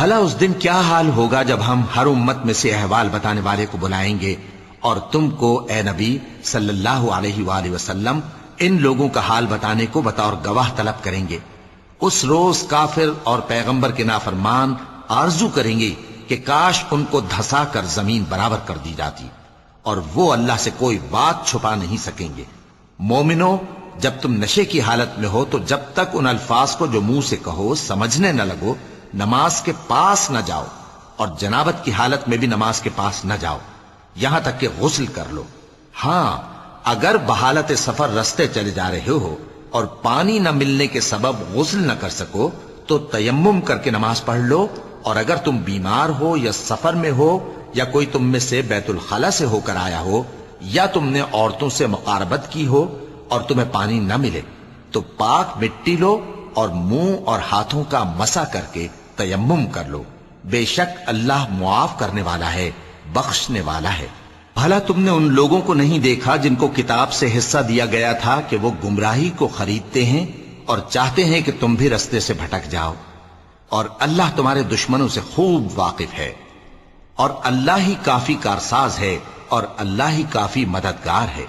بھلا اس دن کیا حال ہوگا جب ہم ہر امت میں سے احوال بتانے والے کو بلائیں گے اور تم کو اے نبی صلی اللہ علیہ وآلہ وسلم ان لوگوں کا حال بتانے کو بطور گواہ طلب کریں گے۔ اس روز کافر اور پیغمبر کے نافرمان آرزو کریں گے کہ کاش ان کو دھسا کر زمین برابر کر دی جاتی، اور وہ اللہ سے کوئی بات چھپا نہیں سکیں گے۔ مومنو، جب تم نشے کی حالت میں ہو تو جب تک ان الفاظ کو جو منہ سے کہو سمجھنے نہ لگو نماز کے پاس نہ جاؤ، اور جنابت کی حالت میں بھی نماز کے پاس نہ جاؤ یہاں تک کہ غسل کر لو۔ ہاں، اگر بحالت سفر رستے چلے جا رہے ہو اور پانی نہ ملنے کے سبب غسل نہ کر سکو تو تیمم کر کے نماز پڑھ لو، اور اگر تم بیمار ہو یا سفر میں ہو یا کوئی تم میں سے بیت الخلا سے ہو کر آیا ہو یا تم نے عورتوں سے مقاربت کی ہو اور تمہیں پانی نہ ملے تو پاک مٹی لو اور منہ اور ہاتھوں کا مسح کر کے تیمم کر لو، بے شک اللہ معاف کرنے والا ہے، بخشنے والا ہے۔ بھلا تم نے ان لوگوں کو نہیں دیکھا جن کو کتاب سے حصہ دیا گیا تھا کہ وہ گمراہی کو خریدتے ہیں اور چاہتے ہیں کہ تم بھی رستے سے بھٹک جاؤ، اور اللہ تمہارے دشمنوں سے خوب واقف ہے، اور اللہ ہی کافی کارساز ہے اور اللہ ہی کافی مددگار ہے۔